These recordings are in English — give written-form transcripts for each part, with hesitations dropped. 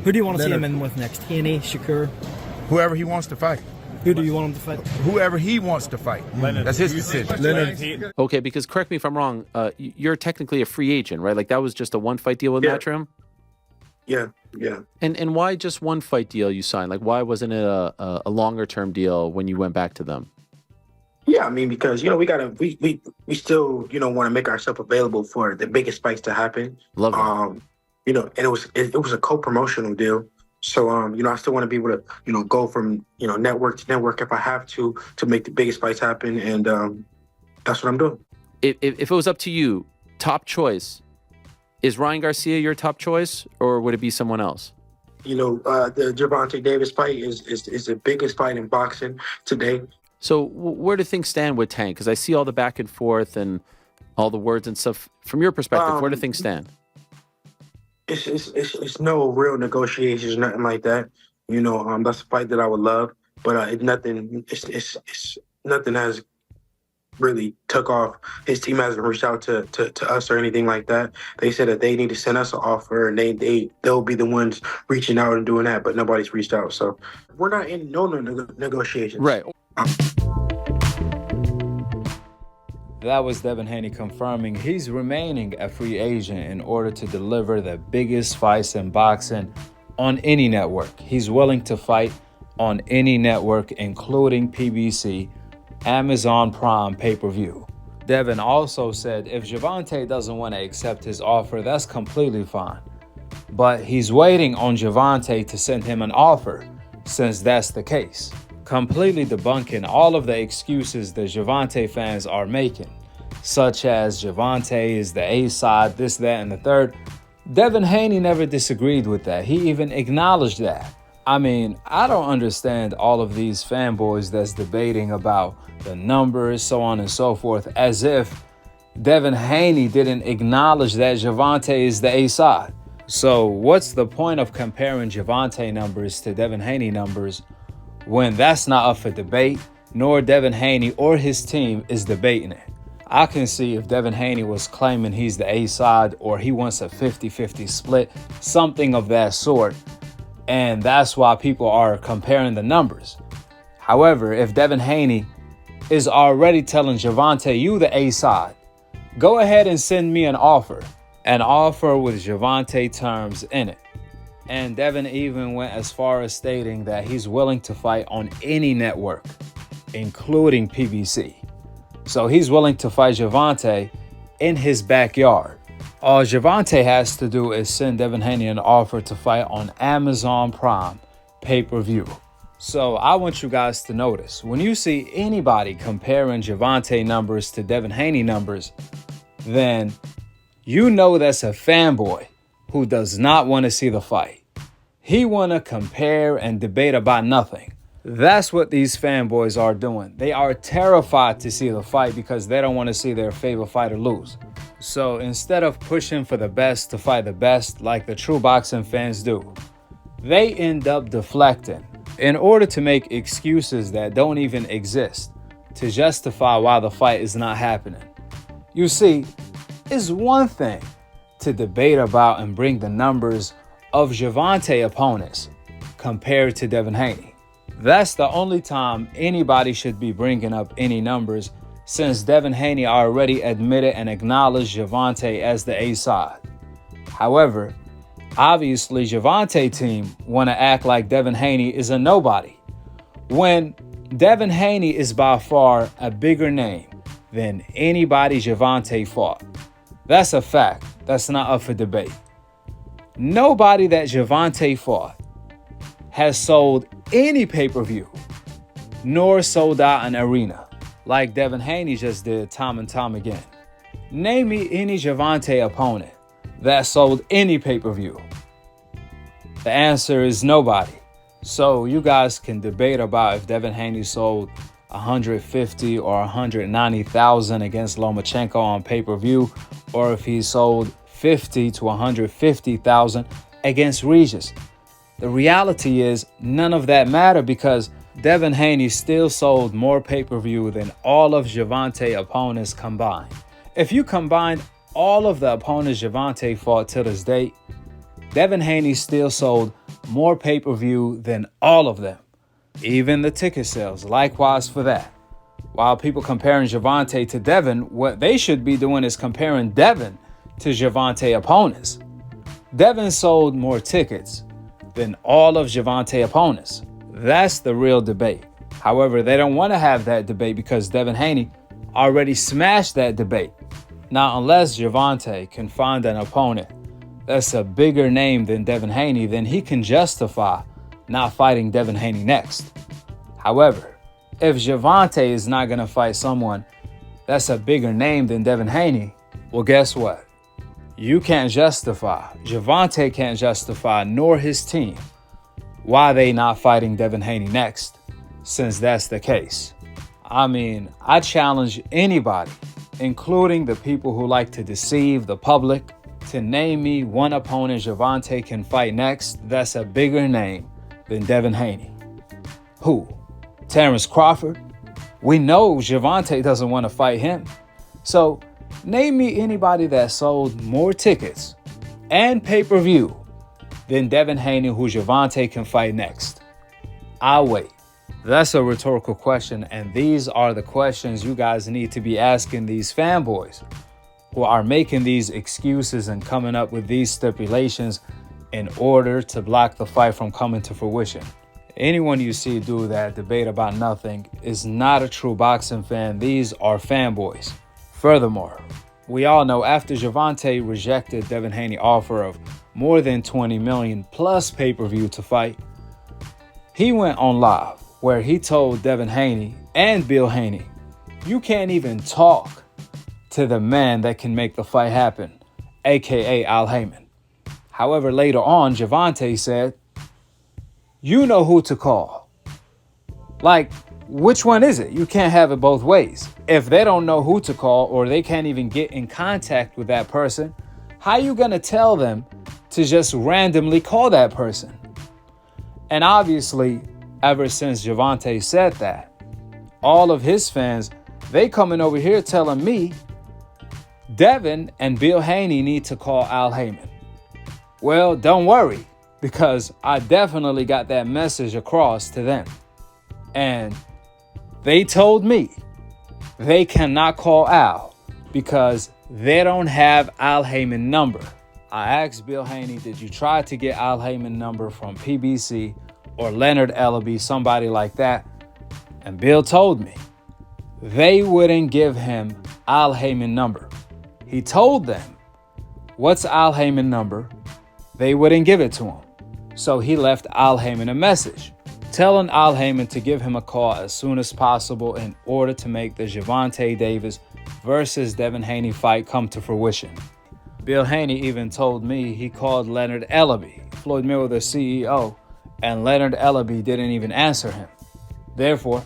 Who do you want to see him in with next? Haney, Shakur? Whoever he wants to fight. Who do you want him to fight? Whoever he wants to fight. That's his decision. Okay, because correct me if I'm wrong, you're technically a free agent, right? Like that was just a one-fight deal with Matchroom? Yeah. And why just one fight deal you signed? Like why wasn't it a longer-term deal when you went back to them? Yeah, I mean, because, we still, want to make ourselves available for the biggest fights to happen. Love it. And it was a co-promotional deal. So, I still want to be able to, go from, network to network if I have to make the biggest fights happen. And that's what I'm doing. If it was up to you, top choice, is Ryan Garcia your top choice or would it be someone else? The Gervonta Davis fight is the biggest fight in boxing today. So where do things stand with Tank? Because I see all the back and forth and all the words and stuff. From your perspective, where do things stand? It's no real negotiations, nothing like that. That's a fight that I would love, but nothing has really took off. His team hasn't reached out to us or anything like that. They said that they need to send us an offer, and they'll be the ones reaching out and doing that, but nobody's reached out. So we're not in no negotiations. Right. That was Devin Haney confirming he's remaining a free agent in order to deliver the biggest fights in boxing on any network. He's willing to fight on any network, including PBC, Amazon Prime pay-per-view. Devin also said if Gervonta doesn't want to accept his offer, that's completely fine. But he's waiting on Gervonta to send him an offer, since that's the case. Completely debunking all of the excuses the Gervonta fans are making, such as Gervonta is the A-side, this, that, and the third. Devin Haney never disagreed with that. He even acknowledged that. I mean, I don't understand all of these fanboys that's debating about the numbers, so on and so forth, as if Devin Haney didn't acknowledge that Gervonta is the A-side. So what's the point of comparing Gervonta numbers to Devin Haney numbers when that's not up for debate, nor Devin Haney or his team is debating it? I can see if Devin Haney was claiming he's the A-side or he wants a 50-50 split, something of that sort, and that's why people are comparing the numbers. However, if Devin Haney is already telling Gervonta, you the A-side, go ahead and send me an offer with Gervonta terms in it. And Devin even went as far as stating that he's willing to fight on any network, including PBC. So he's willing to fight Gervonta in his backyard. All Gervonta has to do is send Devin Haney an offer to fight on Amazon Prime pay-per-view. So I want you guys to notice, when you see anybody comparing Gervonta numbers to Devin Haney numbers, then you know that's a fanboy who does not want to see the fight. He want to compare and debate about nothing. That's what these fanboys are doing. They are terrified to see the fight because they don't want to see their favorite fighter lose. So instead of pushing for the best to fight the best like the true boxing fans do, they end up deflecting in order to make excuses that don't even exist to justify why the fight is not happening. You see, it's one thing to debate about and bring the numbers of Gervonta opponents compared to Devin Haney. That's the only time anybody should be bringing up any numbers, since Devin Haney already admitted and acknowledged Gervonta as the A-side. However, obviously Gervonta team want to act like Devin Haney is a nobody, when Devin Haney is by far a bigger name than anybody Gervonta fought. That's a fact. That's not up for debate. Nobody that Gervonta fought has sold any pay-per-view, nor sold out an arena, like Devin Haney just did time and time again. Name me any Gervonta opponent that sold any pay-per-view. The answer is nobody. So you guys can debate about if Devin Haney sold 150 or 190,000 against Lomachenko on pay-per-view, or if he sold 50 to 150,000 against Regis. The reality is none of that mattered because Devin Haney still sold more pay-per-view than all of Gervonta opponents combined. If you combined all of the opponents Gervonta fought to this date, Devin Haney still sold more pay-per-view than all of them. Even the ticket sales, likewise for that. While people comparing Gervonta to Devin, what they should be doing is comparing Devin to Gervonta opponents. Devin sold more tickets than all of Gervonta opponents. That's the real debate. However, they don't want to have that debate because Devin Haney already smashed that debate. Now, unless Gervonta can find an opponent that's a bigger name than Devin Haney, then he can justify not fighting Devin Haney next. However, if Gervonta is not going to fight someone that's a bigger name than Devin Haney, well, guess what? You can't justify, Gervonta can't justify, nor his team, why they not fighting Devin Haney next, since that's the case. I mean, I challenge anybody, including the people who like to deceive the public, to name me one opponent Gervonta can fight next that's a bigger name than Devin Haney. Who? Terrence Crawford? We know Gervonta doesn't want to fight him. So name me anybody that sold more tickets and pay-per-view than Devin Haney who Gervonta can fight next. I'll wait. That's a rhetorical question, and these are the questions you guys need to be asking these fanboys who are making these excuses and coming up with these stipulations in order to block the fight from coming to fruition. Anyone you see do that debate about nothing is not a true boxing fan. These are fanboys. Furthermore, we all know after Gervonta rejected Devin Haney's offer of more than $20 million plus pay-per-view to fight, he went on live where he told Devin Haney and Bill Haney, "You can't even talk to the man that can make the fight happen, aka Al Haymon." However, later on, Gervonta said, "You know who to call." Like, which one is it? You can't have it both ways. If they don't know who to call or they can't even get in contact with that person, how are you going to tell them to just randomly call that person? And obviously, ever since Gervonta said that, all of his fans, they coming over here telling me Devin and Bill Haney need to call Al Haymon. Well, don't worry, because I definitely got that message across to them. And they told me they cannot call Al because they don't have Al Haymon number. I asked Bill Haney, did you try to get Al Haymon number from PBC or Leonard Ellaby, somebody like that? And Bill told me they wouldn't give him Al Haymon number. He told them, what's Al Haymon number? They wouldn't give it to him. So he left Al Haymon a message, telling Al Haymon to give him a call as soon as possible in order to make the Gervonta Davis versus Devin Haney fight come to fruition. Bill Haney even told me he called Leonard Ellaby, Floyd Mayweather's CEO, and Leonard Ellaby didn't even answer him. Therefore,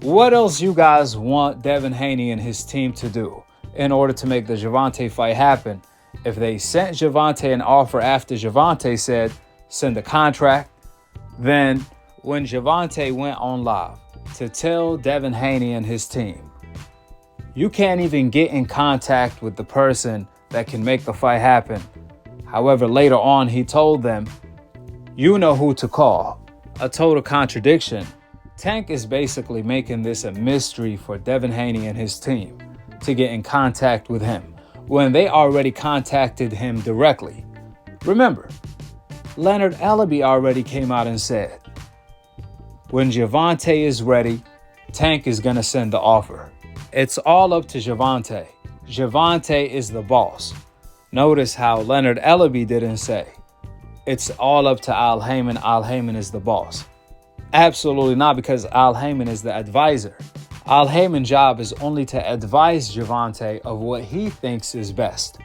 what else you guys want Devin Haney and his team to do in order to make the Gervonta fight happen if they sent Gervonta an offer after Gervonta said, send a contract? Then when Gervonta went on live to tell Devin Haney and his team, you can't even get in contact with the person that can make the fight happen. However, later on, he told them, you know who to call. A total contradiction. Tank is basically making this a mystery for Devin Haney and his team to get in contact with him when they already contacted him directly. Remember, Leonard Ellaby already came out and said, when Gervonta is ready, Tank is going to send the offer. It's all up to Gervonta. Gervonta is the boss. Notice how Leonard Ellaby didn't say, it's all up to Al Haymon. Al Haymon is the boss. Absolutely not, because Al Haymon is the advisor. Al Haymon's job is only to advise Gervonta of what he thinks is best.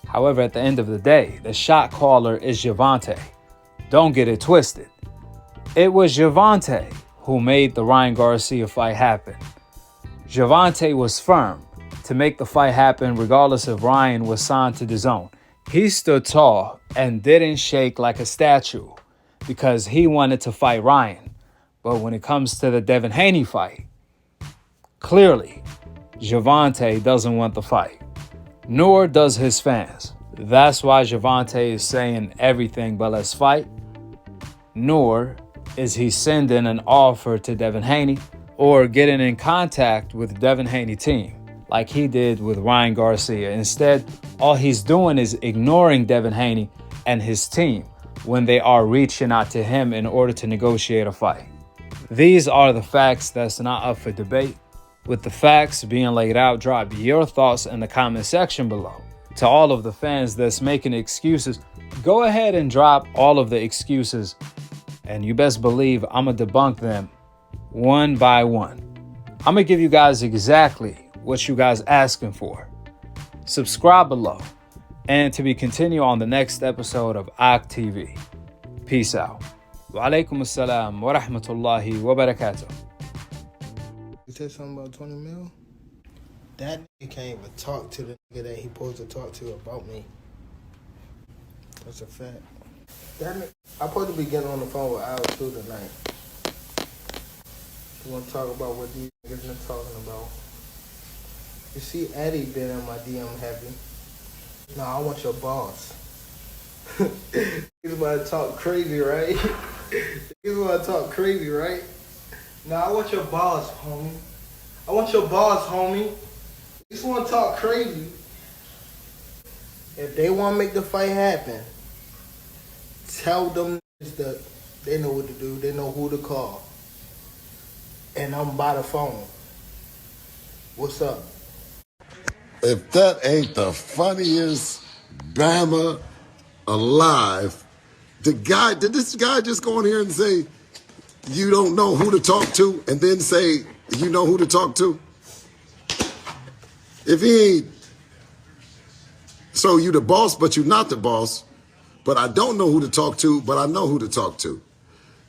However, at the end of the day, the shot caller is Gervonta. Don't get it twisted. It was Gervonta who made the Ryan Garcia fight happen. Gervonta was firm to make the fight happen regardless if Ryan was signed to the zone. He stood tall and didn't shake like a statue because he wanted to fight Ryan. But when it comes to the Devin Haney fight, clearly, Gervonta doesn't want the fight, nor does his fans. That's why Gervonta is saying everything but let's fight. nor is he sending an offer to Devin Haney or getting in contact with Devin Haney team like he did with Ryan Garcia. Instead, all he's doing is ignoring Devin Haney and his team when they are reaching out to him in order to negotiate a fight. These are the facts that's not up for debate. With the facts being laid out, drop your thoughts in the comment section below. To all of the fans that's making excuses, go ahead and drop all of the excuses, and you best believe I'm going to debunk them one by one. I'm going to give you guys exactly what you guys asking for. Subscribe below, and to be continued on the next episode of Akhi TV. Peace out. Wa alaikum assalam wa rahmatullahi wa barakatuh. You said something about 20 mil? That nigga can't even talk to the nigga that he supposed to talk to about me. That's a fact. That nigga, I'm supposed to be getting on the phone with Al too tonight. You want to talk about what these niggas been talking about? You see Eddie been in my DM heavy. Nah, I want your boss. He's about to talk crazy, right? He's about to talk crazy, right? Nah, I want your boss, homie. I want your boss, homie. You just want to talk crazy. If they want to make the fight happen, tell them that they know what to do. They know who to call. And I'm by the phone. What's up? If that ain't the funniest Bama alive, did this guy just go in here and say, you don't know who to talk to, and then say, you know who to talk to? If he ain't, so you the boss, but you not the boss, but I don't know who to talk to, but I know who to talk to.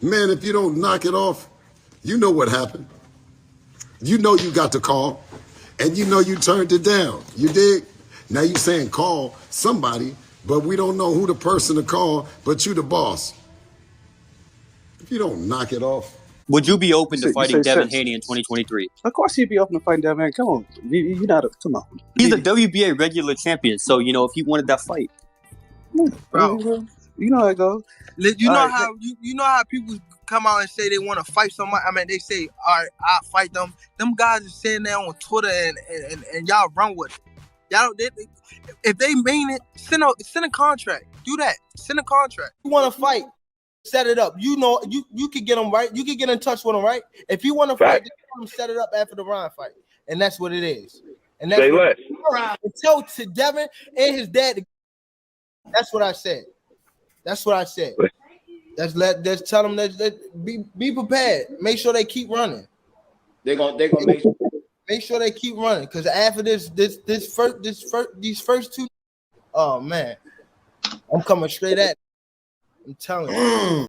Man, if you don't knock it off, you know what happened. You know you got the call, and you know you turned it down. You dig? Now you saying call somebody, but we don't know who the person to call, but you the boss. If you don't knock it off. Would you be open to fighting Devin Haney in 2023? Of course he'd be open to fighting Devin Haney. Come on. You know, come on. He's the WBA regular champion, so, you know, if he wanted that fight. Bro. You know how it goes. You know how you know how people come out and say they want to fight somebody? I mean, they say, all right, I'll fight them. Them guys are sitting there on Twitter and y'all run with it. Y'all, if they mean it, send a contract. Do that. Send a contract. You want to fight? Set it up. You know, you could get them right. You could get in touch with them, right? If you want to fight, just tell them set it up after the Ryan fight, and that's what it is. And that's tell to Devin and his dad. That's what I said. That's what I said. Let's tell them that be prepared. Make sure they keep running. They're gonna make sure they keep running, because after these first two, oh man, I'm coming straight at. I'm telling you.